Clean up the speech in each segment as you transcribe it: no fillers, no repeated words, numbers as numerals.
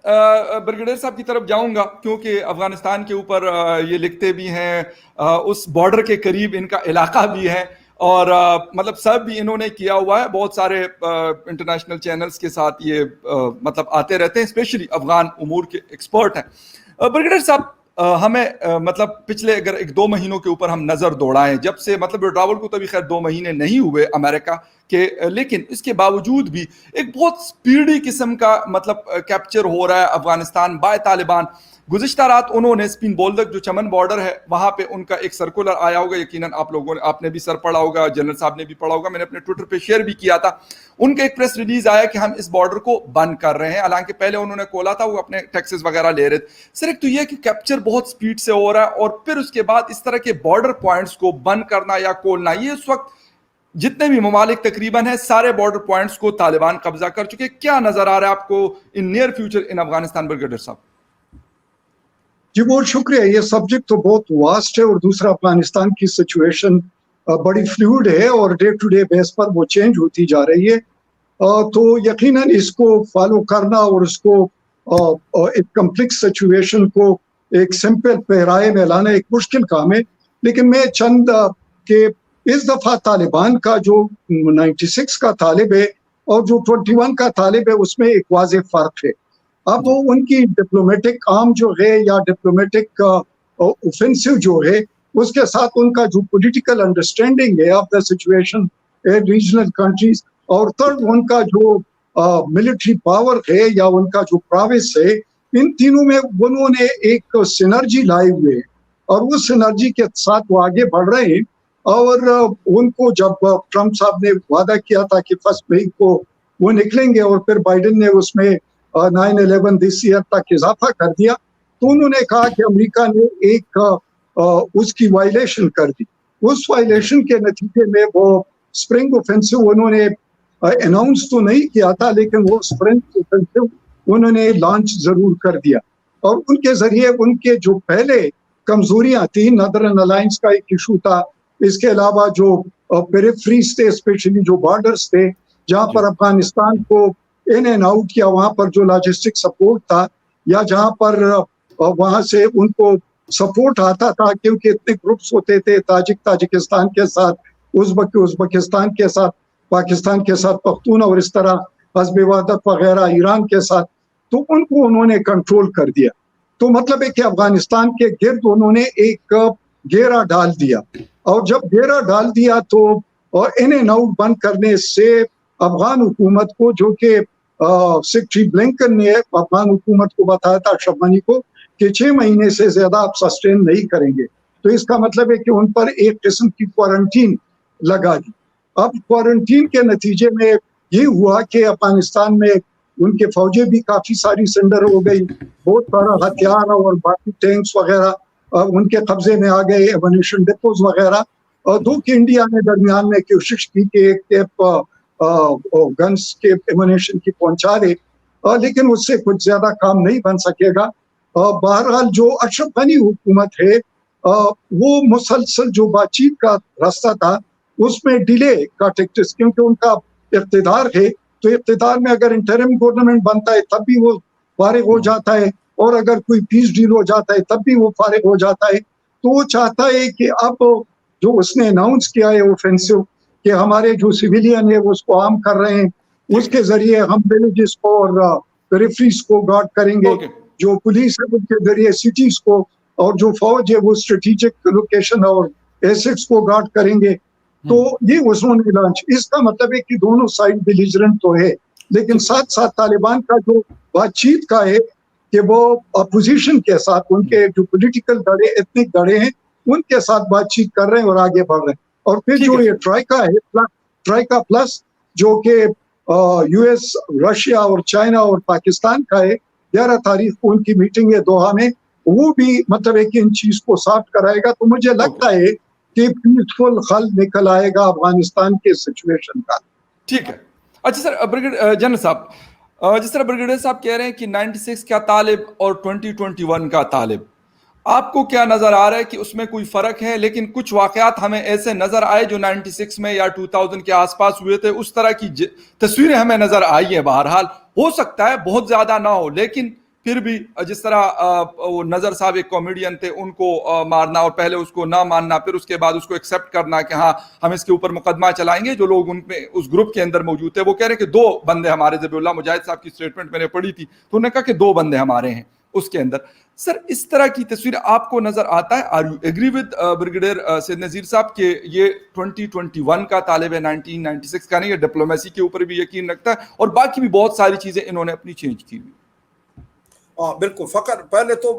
Brigadier साहब की तरफ जाऊंगा, क्योंकि अफगानिस्तान के ऊपर ये लिखते भी हैं, उस बॉर्डर के करीब इनका इलाका भी है, और मतलब सब भी इन्होंने किया हुआ है। बहुत सारे इंटरनेशनल चैनल्स के साथ ये मतलब आते रहते हैं, स्पेशली अफगान उमूर के एक्सपर्ट हैं। ब्रिगेडियर साहब, हमें मतलब पिछले अगर 1-2 महीनों के ऊपर हम नजर दौड़ाएं, जब से मतलब विड्रॉवल को तो भी खैर 2 महीने नहीं हुए अमेरिका के, लेकिन इसके बावजूद भी एक बहुत स्पीडी किस्म का मतलब कैप्चर हो रहा है अफगानिस्तान बाय तालिबान। गुज़िश्ता रात उन्होंने स्पिन बोल्दक जो चमन बॉर्डर है वहां पे उनका एक सर्कुलर आया होगा, यकीनन आप लोगों ने, आपने भी सर पढ़ा होगा, जनरल साहब ने भी पढ़ा होगा, मैंने अपने ट्विटर पे शेयर भी किया था। उनका एक प्रेस रिलीज आया कि हम इस बॉर्डर को बंद कर रहे हैं, हालांकि पहले उन्होंने खोला था, वो अपने टैक्सेस वगैरह ले रहे थे। सर, एक तो यह कि कैप्चर बहुत स्पीड से हो रहा है, और फिर उसके बाद इस तरह के बॉर्डर पॉइंट्स को बंद करना या खोलना, ये इस वक्त जितने भी ममालिक तकरीबन है सारे बॉर्डर पॉइंट्स को तालिबान कब्जा कर चुके। क्या नजर आ रहा है आपको in near future in Afghanistan, brigadier साहब? जी बहुत शुक्रिया। ये सब्जेक्ट तो बहुत वास्ट है, और दूसरा अफगानिस्तान की सिचुएशन बड़ी फ्लूइड है और डे टू डे बेस पर वो चेंज होती जा रही है। तो यकीनन इसको फॉलो करना और इसको एक कम्प्लेक्स सिचुएशन को एक सिंपल पैराए में लाना एक मुश्किल काम है। लेकिन मैं चंद के इस दफा तालिबान का जो 96 का तालिब है और जो 21 का तालिब है उसमें एक वाज़ेह फर्क है। अब वो उनकी डिप्लोमेटिक आर्म जो है या डिप्लोमेटिक ऑफेंसिव जो है उसके साथ उनका जो पॉलिटिकल अंडरस्टैंडिंग है of the situation in regional countries, और थर्ड उनका जो मिलिट्री पावर है या उनका जो प्राविस है, इन तीनों में उन्होंने एक सिनर्जी लाए हुए हैं और उस सिनर्जी के साथ वो आगे बढ़ रहे हैं। और उनको जब ट्रंप साहब ने वादा किया था कि 1 मई को वो निकलेंगे और फिर बाइडेन ने उसमें 9/11 दिस ईयर तक इजाफा कर दिया, तो उन्होंने कहा कि अमेरिका ने एक उसकी वायलेशन कर दी। उस वायलेशन के नतीजे में वो स्प्रिंग ऑफेंसिव उन्होंने अनाउंस तो नहीं किया था, लेकिन वो स्प्रिंग ऑफेंसिव उन्होंने लॉन्च जरूर कर दिया। और उनके जरिए उनके जो पहले कमजोरियां थी, नदरन अलायंस का एक इशू था, इसके अलावा जो पेरिफेरीज थे, स्पेशली जो बॉर्डर्स थे जहां पर अफगानिस्तान को इन एंड आउट या वहां पर जो लॉजिस्टिक सपोर्ट था या जहां पर वहां से उनको सपोर्ट आता था, क्योंकि इतने ग्रुप्स होते थे ताजिकिस्तान के साथ, उज्बेकिस्तान के साथ, पाकिस्तान के साथ पख्तून और इस तरह हज़्ब वहदत वगैरह ईरान के साथ, तो उनको उन्होंने कंट्रोल कर दिया। तो मतलब है कि अफगानिस्तान के गिर्द उन्होंने एक घेरा डाल दिया, और जब घेरा डाल दिया तो इन एंड आउट बंद करने से अफगान हुकूमत को, जो कि सेक्रेटरी ब्लिंकन ने अफगान हुकूमत को बताया था, अशरफ गनी को, कि 6 महीने से ज्यादा आप सस्टेन नहीं करेंगे। तो इसका मतलब है कि उन पर एक किस्म की क्वारंटीन लगा दी। अब क्वारंटीन के नतीजे में ये हुआ कि अफगानिस्तान में उनके फौजें भी काफी सारी सरेंडर हो गई, बहुत सारा हथियार और बाकी टैंक्स वगैरह उनके कब्जे में आ गए, एमुनिशन डिपोज वगैरह। और दो कि इंडिया ने दरमियान में कोशिश की कि एक टेप गन्स के एमुनिशन की पहुंचा दे, लेकिन उससे कुछ ज्यादा काम नहीं बन सकेगा। बहरहाल जो अशरफ गनी हुकूमत है वो मुसलसल जो बातचीत का रास्ता था उसमें डिले का टेक्टिक्स, क्योंकि उनका इख्तिदार है, तो इख्तिदार में अगर इंटरिम गवर्नमेंट बनता है तब भी वो फारिग हो जाता है, और अगर कोई पीस डील हो जाता है तब भी वो फारिग हो जाता है। तो वो चाहता है कि अब जो उसने अनाउंस किया है ऑफेंसिव कि हमारे जो सिविलियन है वो उसको आर्म कर रहे हैं, उसके जरिए हम विलेजेस को और पेरिफेरीज को गार्ड करेंगे, जो पुलिस है उनके जरिए सिटीज को, और जो फौज है वो स्ट्रेटेजिक लोकेशन और एसेट्स को गार्ड करेंगे। तो ये उन्होंने लॉन्च, इसका मतलब है कि दोनों साइड बिलिजरेंट तो है, लेकिन साथ साथ तालिबान का जो बातचीत का है कि वो अपोजिशन के साथ, उनके जो पॉलिटिकल दड़े, एथनिक दड़े हैं, उनके साथ बातचीत कर रहे हैं और आगे बढ़ रहे हैं। और फिर जो ये ट्राइका है, ट्राइका प्लस, जो कि यूएस, रशिया और चाइना और पाकिस्तान का है, 11 तारीख को उनकी मीटिंग है दोहा में, वो भी मतलब है कि इन चीज को सॉल्व कराएगा। तो मुझे लगता है कि पीसफुल हल निकल आएगा अफगानिस्तान के सिचुएशन का। ठीक है। अच्छा सर, ब्रिगेडियर जनरल साहब, जिस तरह ब्रिगेडियर साहब कह रहे हैं कि 96 का तालिब और 2021 का तालिब, आपको क्या नजर आ रहा है कि उसमें कोई फर्क है? लेकिन कुछ वाकयात हमें ऐसे नजर आए जो 96 में या 2000 के आसपास हुए थे, उस तरह की तस्वीरें हमें नजर आई है। बहरहाल हो सकता है बहुत ज्यादा ना हो, लेकिन फिर भी जिस तरह वो नजर साहब एक कॉमेडियन थे, उनको मारना और पहले उसको ना मानना, फिर उसके बाद उसको एक्सेप्ट करना कि हाँ हम इसके ऊपर मुकदमा चलाएंगे। जो लोग उनमें उस ग्रुप के अंदर मौजूद थे वो कह रहे हैं कि 2 बंदे हमारे, जबीउल्लाह मुजाहिद साहब की स्टेटमेंट मैंने पढ़ी थी तो उन्होंने कहा कि 2 बंदे हमारे हैं उसके अंदर। सर इस तरह की तस्वीर आपको नजर आता है? Are you agree with brigadier Syed Nazir Sahab के ये 2021 का तालिब है, 1996 का नहीं, ये डिप्लोमेसी के ऊपर भी यकीन रखता है और बाकी भी बहुत सारी चीजें इन्होंने अपनी चेंज की हुई? हाँ बिल्कुल फकर, पहले तो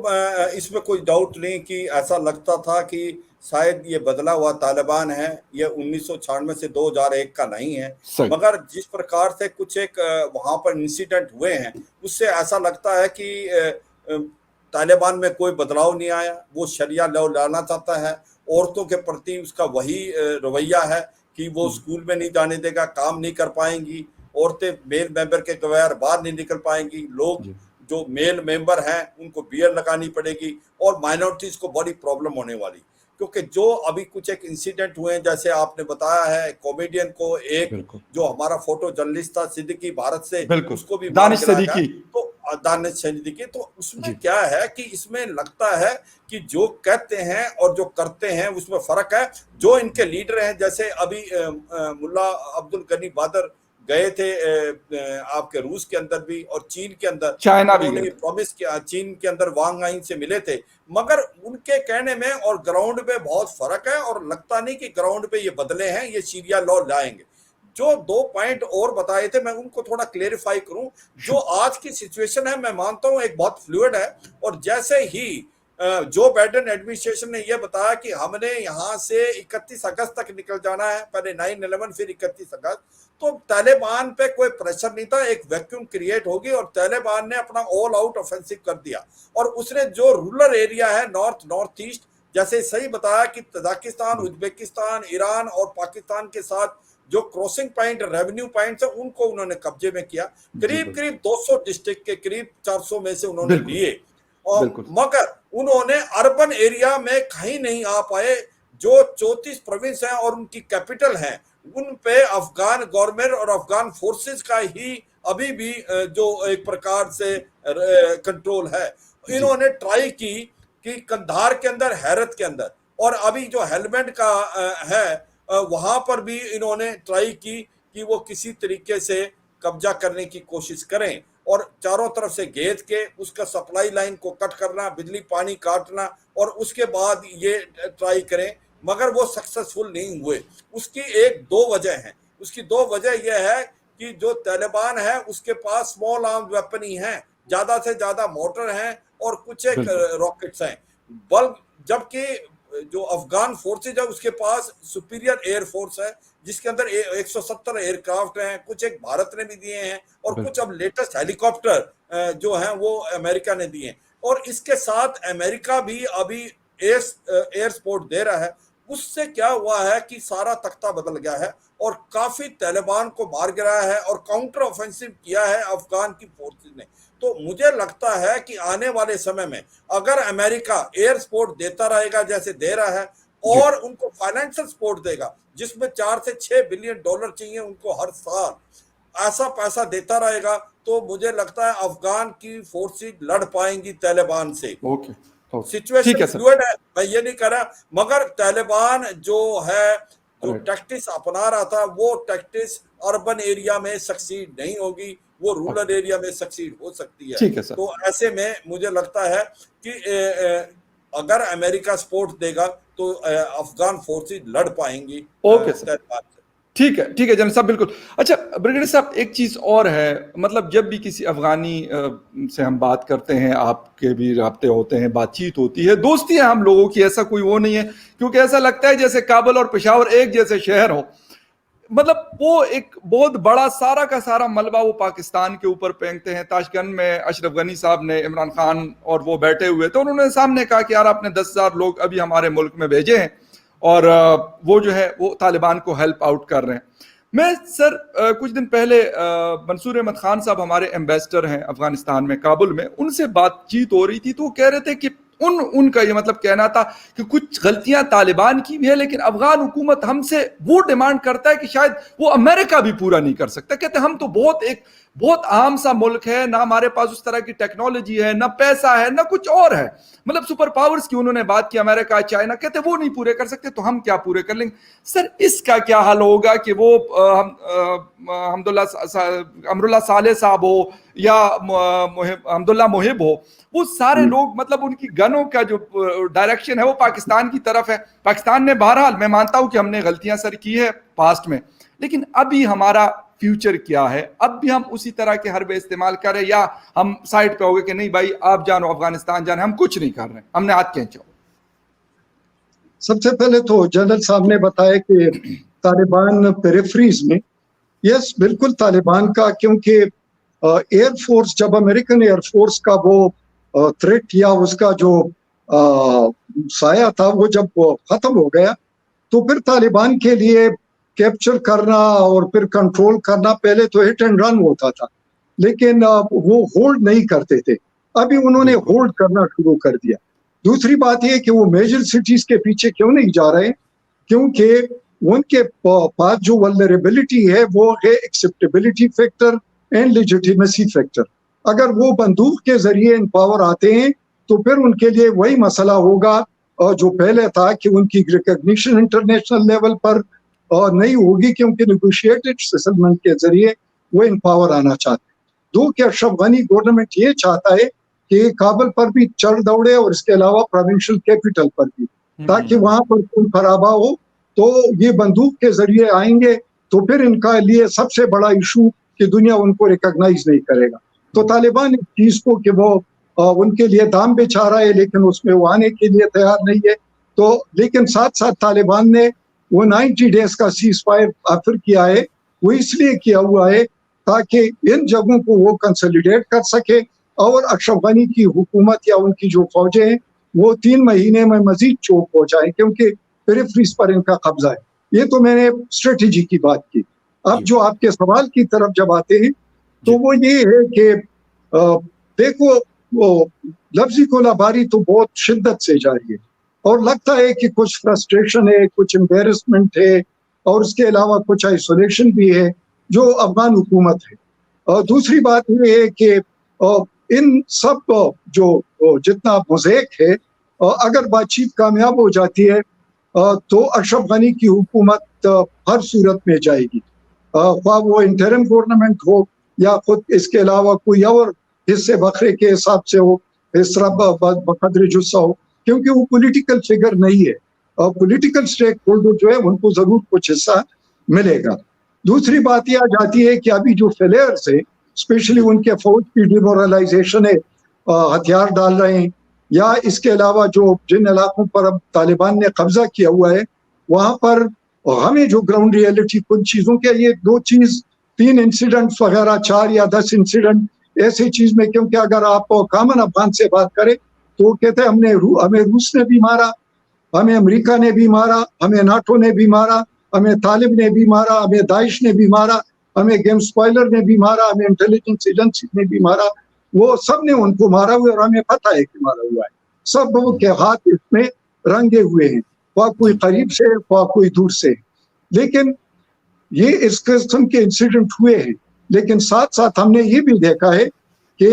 इसमें कोई डाउट नहीं कि ऐसा लगता था कि शायद ये बदला हुआ तालिबान है, ये 1996 से 2001 का नहीं है। मगर जिस प्रकार से कुछ एक वहाँ पर इंसिडेंट हुए हैं उससे ऐसा लगता है कि तालिबान में कोई बदलाव नहीं आया। वो शरिया लॉ लाना चाहता है, औरतों के प्रति उसका वही रवैया है कि वो स्कूल में नहीं जाने देगा, काम नहीं कर पाएंगी औरतें, मेल मेंबर के बगैर बाहर नहीं निकल पाएंगी, लोग जो मेल मेंबर हैं उनको बियर लगानी पड़ेगी और माइनॉरिटीज को बड़ी प्रॉब्लम होने वाली। क्योंकि जो अभी कुछ एक इंसिडेंट हुए हैं, जैसे आपने बताया है कॉमेडियन को, एक जो हमारा फोटो जर्नलिस्ट था सिद्दीकी भारत से, उसको भी दानिश सिद्दीकी, तो दानिश सिद्दीकी, तो उसमें क्या है कि इसमें लगता है कि जो कहते हैं और जो करते हैं उसमें फर्क है। जो इनके लीडर हैं, जैसे अभी मुल्ला अब्दुल गनी बादर गए थे आपके रूस के अंदर भी और चीन के अंदर, चाइना भी उन्होंने प्रॉमिस किया, चीन के अंदर वांग आई से मिले थे, मगर उनके कहने में और ग्राउंड पे बहुत फर्क है और लगता नहीं कि ग्राउंड पे ये बदले हैं, ये शरिया लॉ लाएंगे। जो 2 पॉइंट और बताए थे मैं उनको थोड़ा क्लेरिफाई करूं। जो आज की सिचुएशन है मैं मानता हूं एक बहुत फ्लूइड है, और जैसे ही जो बाइडेन एडमिनिस्ट्रेशन ने यह बताया कि हमने यहाँ से 31 अगस्त तक निकल जाना है, पहले 9/11 फिर 31 अगस्त, तो तालिबान पे कोई प्रेशर नहीं था, एक वैक्यूम क्रिएट होगी और तालिबान ने अपना ऑल आउट ऑफेंसिव कर दिया। और उसने जो रूरल एरिया है नॉर्थ ईस्ट, जैसे सही बताया कि तजाकिस्तान, उज्बेकिस्तान, ईरान और पाकिस्तान के साथ जो क्रॉसिंग पॉइंट, रेवेन्यू पॉइंट है, उनको उन्होंने कब्जे में किया। करीब 200 डिस्ट्रिक्ट के करीब 400 में से उन्होंने लिए, और मगर उन्होंने अर्बन एरिया में कहीं नहीं आ पाए। जो 34 प्रोविंस हैं और उनकी कैपिटल हैं, उन पे अफगान गवर्नमेंट और अफगान फोर्सेस का ही अभी भी जो एक प्रकार से कंट्रोल है। इन्होंने ट्राई की कि कंधार के अंदर, हैरत के अंदर, और अभी जो हेलमेंड का है वहां पर भी इन्होंने ट्राई की कि वो किसी तरीके से कब्जा करने की कोशिश करें और चारों तरफ से घेर के उसका सप्लाई लाइन को कट करना, बिजली पानी काटना, और उसके बाद ये ट्राई करें, मगर वो सक्सेसफुल नहीं हुए। उसकी 1-2 वजह हैं। उसकी 2 वजह यह है कि जो तालिबान है उसके पास स्मॉल आर्म्स वेपन ही हैं, ज्यादा से ज्यादा मोटर हैं और कुछ एक रॉकेट्स हैं, जबकि जो अफगान फोर्सेज है उसके पास सुपीरियर एयर फोर्स है, जिसके अंदर 170 एयरक्राफ्ट हैं, कुछ एक भारत ने भी दिए हैं और कुछ अब लेटेस्ट हेलीकॉप्टर जो हैं वो अमेरिका ने दिए हैं। और इसके साथ अमेरिका भी अभी एयर सपोर्ट दे रहा है। उससे क्या हुआ है कि सारा तख्ता बदल गया है और काफी तालिबान को मार गिराया है और काउंटर ऑफेंसिव किया है अफगान की फोर्सेज ने। तो मुझे लगता है कि आने वाले समय में अगर अमेरिका एयर सपोर्ट देता रहेगा जैसे दे रहा है और उनको फाइनेंशियल सपोर्ट देगा, जिसमें 4 से 6 बिलियन डॉलर चाहिए उनको हर साल, ऐसा पैसा देता रहेगा, तो मुझे लगता है अफगान की फोर्सेज लड़ पाएंगी तालिबान से। सिचुएशन फ्लूइड है, मैं ये नहीं कह रहा, मगर तालिबान जो है जो टैक्टिस अपना रहा था वो टैक्टिस अर्बन एरिया में सक्सीड नहीं होगी, वो रूरल एरिया में सक्सीड हो सकती है। तो ऐसे में मुझे लगता है कि अगर अमेरिका सपोर्ट देगा तो अफगान फोर्सेज लड़ पाएंगी। ठीक है जनरल साहब, बिल्कुल। अच्छा ब्रिगेडियर साहब, एक चीज और है, मतलब जब भी किसी अफगानी से हम बात करते हैं, आपके भी राब्ते होते हैं, बातचीत होती है, दोस्ती है हम लोगों की, ऐसा कोई वो नहीं है, क्योंकि ऐसा लगता है जैसे काबुल और पेशावर एक जैसे शहर हो। मतलब वो एक बहुत बड़ा सारा का सारा मलबा वो पाकिस्तान के ऊपर फेंकते हैं। ताशकंद में अशरफ गनी साहब ने, इमरान खान और वो बैठे हुए थे, उन्होंने सामने कहा कि यार आपने 10,000 लोग अभी हमारे मुल्क में भेजे हैं और वो जो है वो तालिबान को हेल्प आउट कर रहे हैं। मैं सर कुछ दिन पहले मंसूर अहमद खान साहब हमारे एम्बेसडर हैं अफगानिस्तान में, काबुल में, उनसे बातचीत हो रही थी तो वो कह रहे थे कि उनका ये मतलब कहना था कि कुछ गलतियां तालिबान की भी है, लेकिन अफगान हुकूमत हमसे वो डिमांड करता है कि शायद वो अमेरिका भी पूरा नहीं कर सकता। कहते हम तो बहुत एक बहुत आम सा मुल्क है, ना हमारे पास उस तरह की टेक्नोलॉजी है, ना पैसा है, ना कुछ और है। मतलब सुपर पावर्स की उन्होंने बात की, अमेरिका, चाइना, कहते वो नहीं पूरे कर सकते तो हम क्या पूरे कर लेंगे। सर इसका क्या हाल होगा कि वो अमरुल्लाह साले साहब हो या हमदुल्ला मोहिब हो, वो सारे लोग मतलब उनकी गनों का जो डायरेक्शन है वो पाकिस्तान की तरफ है। पाकिस्तान ने बहरहाल, मैं मानता हूं कि हमने गलतियां सर की है पास्ट में, लेकिन अभी हमारा फ्यूचर क्या है? अब भी हम उसी तरह के हरबे इस्तेमाल करें या हम साइड पे हो गए कि नहीं भाई आप जानो अफगानिस्तान जाने, हम कुछ नहीं कर रहे, हमने हाथ खींचो। सबसे पहले तो जनरल साहब ने बताया कि तालिबान पेरिफेरीज में, यस बिल्कुल तालिबान का, क्योंकि एयरफोर्स, जब अमेरिकन एयरफोर्स का वो थ्रेट या उसका जो साया था वो जब खत्म हो गया, तो फिर तालिबान के लिए कैप्चर करना और फिर कंट्रोल करना, पहले तो हिट एंड रन होता था, लेकिन वो होल्ड नहीं करते थे। अभी उन्होंने होल्ड करना शुरू कर दिया। दूसरी बात यह कि वो मेजर सिटीज के पीछे क्यों नहीं जा रहे, क्योंकि उनके पास जो वल्नरेबिलिटी है वो है acceptability factor and legitimacy factor. अगर वो बंदूक के जरिए इन पावर आते हैं तो फिर उनके लिए वही मसला होगा जो पहले था कि उनकी रिकॉग्निशन इंटरनेशनल लेवल पर नहीं होगी, क्योंकि नेगोशिएटेड सेटलमेंट के जरिए वो इन पावर आना चाहते हैं। दो कि अशरफ गनी गवर्नमेंट ये चाहता है कि काबुल पर भी चढ़ दौड़े और इसके अलावा प्रोविंशियल कैपिटल पर भी, ताकि वहां पर खून खराबा हो। तो ये बंदूक के जरिए आएंगे तो फिर इनका लिए सबसे बड़ा इशू कि दुनिया उनको रिकॉग्नाइज नहीं करेगा। तो तालिबान इस चीज को कि वो उनके लिए दाम बिछा रहा है, लेकिन उसमें वो आने के लिए तैयार नहीं है। तो लेकिन साथ साथ तालिबान ने वो 90 डेज का सीज फायर ऑफर किया है, वो इसलिए किया हुआ है ताकि इन जगहों को वो कंसोलिडेट कर सके और अशरफ गनी की हुकूमत या उनकी जो फौजें हैं वो 3 महीने में मजीद चोक हो जाए, क्योंकि पेरिफेरीज पर इनका कब्जा है। ये तो मैंने स्ट्रेटेजी की बात की। अब जो आपके सवाल की तरफ जब आते हैं तो वो ये है कि देखो वो लफ्जी गोलाबारी तो बहुत शिद्दत से जारी है और लगता है कि कुछ फ्रस्ट्रेशन है, कुछ एम्बेरसमेंट है और उसके अलावा कुछ आइसोलेशन भी है जो अफगान हुकूमत है। और दूसरी बात ये है कि इन सब जो जितना मोज़ेक है, अगर बातचीत कामयाब हो जाती है तो अशरफ गनी की हुकूमत हर सूरत में जाएगी, ख्वाह वो इंटरिम गवर्नमेंट हो या खुद इसके अलावा कोई और हिस्से बखरे के हिसाब से हो, इस तरह बकदर जुस्सा हो, क्योंकि वो पॉलिटिकल फिगर नहीं है। और पॉलिटिकल स्टेक होल्डर जो है उनको जरूर कुछ हिस्सा मिलेगा। दूसरी बात यह आ जाती है कि अभी जो फेलियर्स है, स्पेशली उनके फौज की डिमोरलाइजेशन है, हथियार डाल रहे हैं, या इसके अलावा जो जिन इलाकों पर अब तालिबान ने कब्जा किया हुआ है वहां पर हमें जो ग्राउंड रियलिटी कुछ चीजों के, ये 3 इंसिडेंट्स वगैरह 4 या 10 इंसिडेंट ऐसी चीज में, क्योंकि अगर आप कॉमन अफगान से बात करें तो कहते हैं हमें रूस ने भी मारा, हमें अमेरिका ने भी मारा, हमें नाटो ने भी मारा, हमें तालिब ने भी मारा, हमें दाइश ने भी मारा, हमें गेम स्पॉइलर ने भी मारा, हमें इंटेलिजेंस एजेंसी ने भी मारा। वो सब ने उनको मारा हुआ और हमें पता है कि मारा हुआ है। सब के हाथ इसमें रंगे हुए हैं, वह कोई करीब से वह कोई दूर से। लेकिन ये इस किस्म के इंसिडेंट हुए हैं, लेकिन साथ साथ हमने ये भी देखा है कि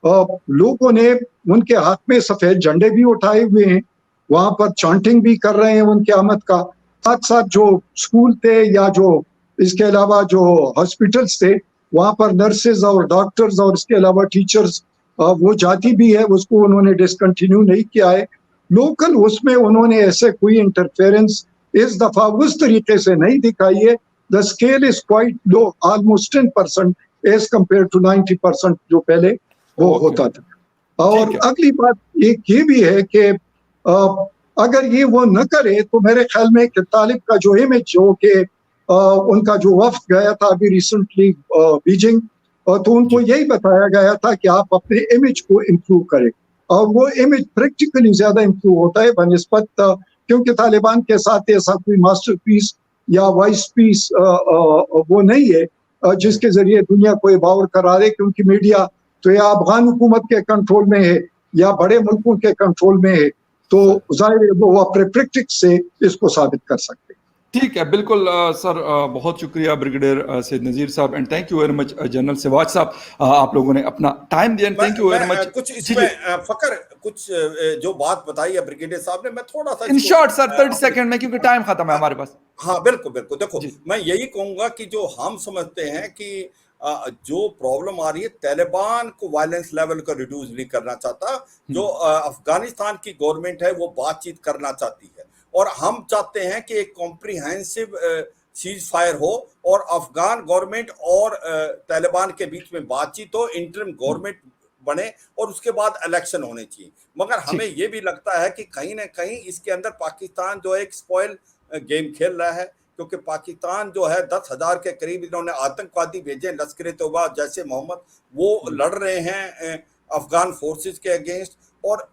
लोगों ने उनके हाथ में सफेद झंडे भी उठाए हुए हैं, वहां पर चॉन्टिंग भी कर रहे हैं उनके आमद का। साथ साथ जो स्कूल थे या जो इसके अलावा जो हॉस्पिटल्स थे वहां पर नर्सेज और डॉक्टर्स और इसके अलावा टीचर्स, वो जाति भी है उसको उन्होंने डिसकंटिन्यू नहीं किया है। लोकल उसमें उन्होंने ऐसे कोई इंटरफेरेंस इस दफा उस तरीके से नहीं दिखाई है। The scale is quite low, almost 10% as compare to 90% जो पहले वो होता था। और अगली बात एक ये भी है कि अगर ये वो न करे तो मेरे ख्याल में कि तालिब का जो इमेज हो कि उनका जो वफ्द गया था अभी रिसेंटली बीजिंग, तो उनको यही बताया गया था कि आप अपने इमेज को इम्प्रूव करें, और वो इमेज प्रैक्टिकली ज्यादा इम्प्रूव होता है बनिस्बत, क्योंकि तालिबान के साथ ऐसा कोई मास्टरपीस या वाइस पीस वो नहीं है जिसके जरिए दुनिया को बावर करा दे, क्योंकि मीडिया तो या अफगान हुकूमत के कंट्रोल में है या बड़े मुल्कों के कंट्रोल में है, तो जाहिर है वो अपने प्रैक्टिस से इसको साबित कर सकते हैं। ठीक है, बिल्कुल सर, बहुत शुक्रिया brigadier Syed Nazir Sahab, and thank you very much general Siwach Sahab, आप लोगों ने अपना टाइम दिया, and thank you very much. कुछ जी जी, इसमें फकर कुछ जो बात बताई है ब्रिगेडियर साहब ने, मैं थोड़ा सा इन इसको शॉर्ट सर 30 अपने सेकंड में, क्योंकि टाइम खत्म है हमारे पास। हाँ, बिल्कुल, बिल्कुल। देखो, जी मैं यही कहूँगा कि जो हम समझते हैं कि जो प्रॉब्लम आ रही है, तालिबान को वायलेंस लेवल को रिड्यूस नहीं करना चाहता। जो अफ़गानिस्तान की गवर्नमेंट है, वो बातचीत करना चाहती है। और हम चाहते हैं कि एक कॉम्प्रिहेंसिव सीज़ फायर हो और अफ़गान गवर्नमेंट और तालिबान के बीच में बातचीत हो, इंटरिम गवर्नमेंट बने और उसके बाद इलेक्शन होने चाहिए। मगर हमें ठीक, ये भी लगता है कि कहीं न कहीं इसके अंदर पाकिस्तान जो है एक स्पॉइल गेम खेल रहा है, क्योंकि पाकिस्तान जो है 10,000 के करीब इन्होंने आतंकवादी भेजे, लश्कर तौबा जैसे मोहम्मद, वो लड़ रहे हैं अफगान फोर्सेस के अगेंस्ट। और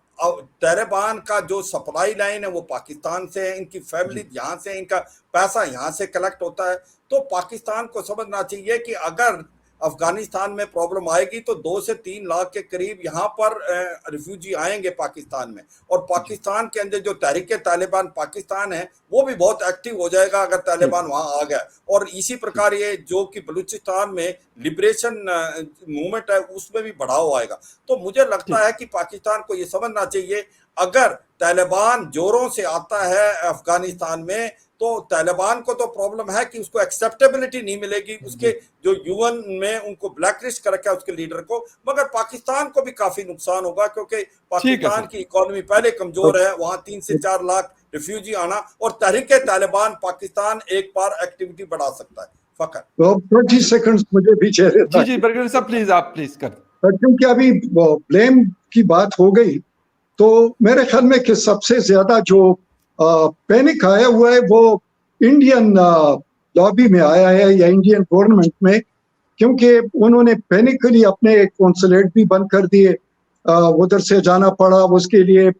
तालिबान का जो सप्लाई लाइन है वो पाकिस्तान से है, इनकी फैमिली जी यहाँ से, इनका पैसा यहाँ से कलेक्ट होता है। तो पाकिस्तान को समझना चाहिए कि अगर अफगानिस्तान में प्रॉब्लम आएगी तो 2 से 3 लाख के करीब यहाँ पर रिफ्यूजी आएंगे पाकिस्तान में। और जी, पाकिस्तान के अंदर जो तहरीक तालिबान पाकिस्तान है वो भी बहुत एक्टिव हो जाएगा अगर ठीक, तालिबान वहां आ गया। और इसी ठीक, प्रकार ये जो कि बलूचिस्तान में लिबरेशन मूवमेंट है उसमें भी बढ़ाव आएगा। तो मुझे लगता ठीक, है कि पाकिस्तान को ये समझना चाहिए, अगर तालिबान जोरों से आता है अफगानिस्तान में तो तालिबान को तो प्रॉब्लम है कि उसको एक्सेप्टेबिलिटी नहीं मिलेगी, उसके जी, जो यूएन में उनको ब्लैकलिस्ट कर रखा है उसके लीडर को। मगर पाकिस्तान को भी काफी नुकसान होगा, क्योंकि ठीक है पाकिस्तान सर। की इकोनॉमी पहले कमजोर है, वहां 3 से 4 लाख रिफ्यूजी आना और तहरीक तालिबान पाकिस्तान एक बार एक्टिविटी बढ़ा सकता है। फकर तो 20 सेकंड्स मुझे भी चेहरे जी था, जी, ब्रिगेडियर साहब प्लीज, आप प्लीज कर। क्योंकि अभी ब्लेम की बात हो गई, तो मेरे ख्याल में कि सबसे ज्यादा जो पैनिक आया हुआ है वो इंडियन लॉबी में आया है या इंडियन गवर्नमेंट में, क्योंकि उन्होंने पैनिकली अपने कौंसलेट भी बंद कर दिए, उधर से जाना पड़ा उसके लिए।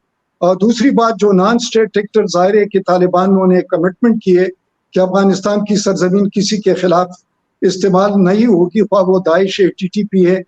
दूसरी बात, जो नॉन स्टेट एक्टर जाहिर है कि तालिबान ने कमिटमेंट किए कि अफगानिस्तान की सरजमीन किसी के खिलाफ इस्तेमाल नहीं होगी, ख्वाह वो दाइश है, टीटीपी है,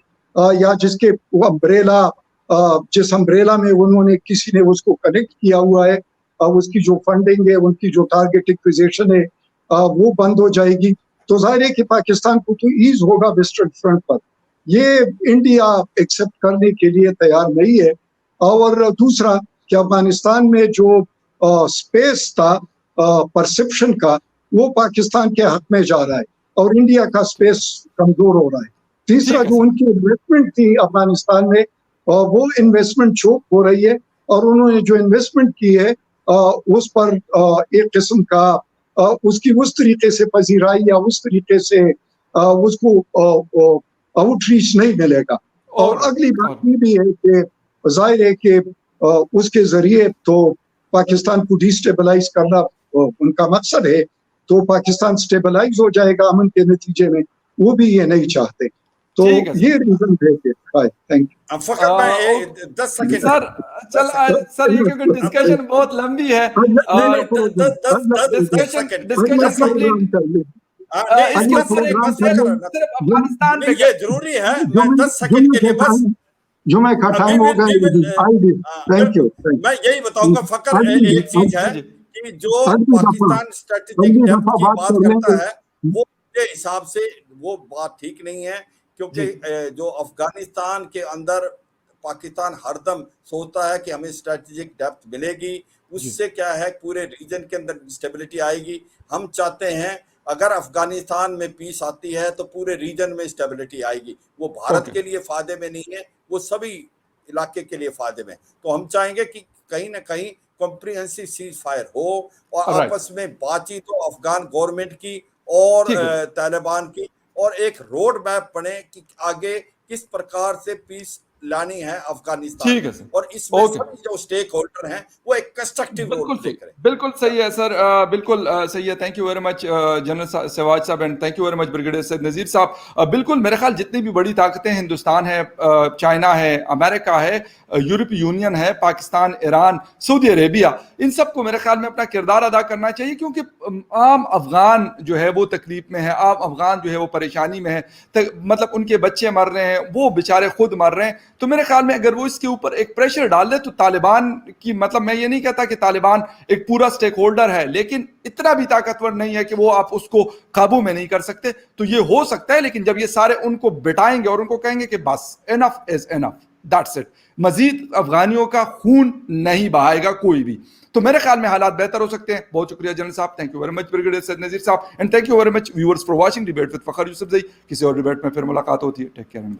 या जिसके अम्ब्रेला, जिस अम्ब्रेला में उन्होंने किसी ने उसको कनेक्ट किया हुआ है, उसकी जो फंडिंग है, उनकी जो टारगेट एक्विजिशन है, वो बंद हो जाएगी। तो जाहिर है कि पाकिस्तान को तो ईज होगा वेस्टर्न फ्रंट पर, ये इंडिया एक्सेप्ट करने के लिए तैयार नहीं है। और दूसरा कि अफगानिस्तान में जो स्पेस था परसेप्शन का, वो पाकिस्तान के हक में जा रहा है और इंडिया का स्पेस कमजोर हो रहा है। तीसरा, ठीक है जो सर। उनकी इन्वेस्टमेंट थी अफगानिस्तान में, वो इन्वेस्टमेंट चोक हो रही है, और उन्होंने जो इन्वेस्टमेंट की है उस पर एक किस्म का उसकी उस तरीके से पजीराई या उस तरीके से उसको आउटरीच नहीं मिलेगा। और और अगली बात और ये भी है कि जाहिर है कि उसके जरिए तो पाकिस्तान को डिस्टेबलाइज करना उनका मकसद है, तो पाकिस्तान स्टेबलाइज हो जाएगा अमन के नतीजे में, वो भी ये नहीं चाहते। तो ठीक है ये सर। रीजन है कि थैंक यू। फकर मैं ओके 10 सेकंड सर, चल 10 सेकंड सर, ये क्योंकि डिस्कशन बहुत लंबी है, नहीं नहीं, दस डिस्कशन सेकंड डिस्कशन कंप्लीट, नहीं, इसके बस ऊपर एक बस सिर्फ एक सिर्फ अफगानिस्तान नहीं, पे ये जरूरी है। मैं 10 सेकंड के लिए बस जुमे का वी टाइम हो विल गया। Thank you. बिल्कुल मैं यही बताऊंगा फकर, एक चीज है जी जी कि जो अगली दफा पाकिस्तान स्ट्रेटेजिक अगली डेप्थ दफा की बात बात कर करता लेंगे। है वो मेरे हिसाब से वो बात ठीक नहीं है, क्योंकि जी जो अफगानिस्तान के अंदर पाकिस्तान हरदम सोचता है कि हमें स्ट्रेटेजिक डेप्थ मिलेगी, जी, उससे क्या है पूरे रीजन के अंदर स्टेबिलिटी आएगी। हम चाहते हैं अगर अफगानिस्तान में पीस आती है तो पूरे रीजन में स्टेबिलिटी आएगी। वो भारत ओके, के लिए फायदे में नहीं है, वो सभी इलाके के लिए फायदे में। तो हम चाहेंगे कि कहीं ना कहीं कॉम्प्रिहेंसिव सीज फायर हो और राइट, आपस में बातचीत हो अफगान गवर्नमेंट की और ठीक है सर, तालिबान की, और एक रोड मैप बने कि आगे किस प्रकार से पीस लानी है अफगानिस्तान ठीक में। है सर, और इसमें ओके। सभी जो स्टेक होल्डर हैं वो एक कंस्ट्रक्टिव रोल बिल्कुल प्ले सही, करें। बिल्कुल सही है सर, बिल्कुल सही है। Thank you very much general Siwach साहब, and thank you very much brigadier Syed नज़ीर साहब। बिल्कुल मेरे ख्याल जितनी भी बड़ी ताकतें, हिंदुस्तान है, चाइना है, अमेरिका है, यूरोपीय यूनियन है, पाकिस्तान, ईरान, सऊदी अरेबिया, इन सबको मेरे ख्याल में अपना किरदार अदा करना चाहिए, क्योंकि आम अफगान जो है वो तकलीफ में है, आम अफगान जो है वो परेशानी में है, मतलब उनके बच्चे मर रहे हैं, वो बेचारे खुद मर रहे हैं। तो मेरे ख्याल में अगर वो इसके ऊपर एक प्रेशर डाल दे तो तालिबान की, मतलब मैं ये नहीं कहता कि तालिबान एक पूरा स्टेक होल्डर है, लेकिन इतना भी ताकतवर नहीं है कि वो आप उसको काबू में नहीं कर सकते। तो ये हो सकता है, लेकिन जब ये सारे उनको बिठाएंगे और उनको कहेंगे कि बस enough is enough, that's it, मजीद अफगानियों का खून नहीं बहाएगा कोई भी, तो मेरे ख्याल में हालात बेहतर हो सकते हैं। बहुत शुक्रिया जनरल साहब, thank you very much brigadier Syed Nazir साहब, and thank you very much viewers for watching debate with Fakhar Yousafzai. किसी और डिबेट में फिर मुलाकात होती है, टेक केयर।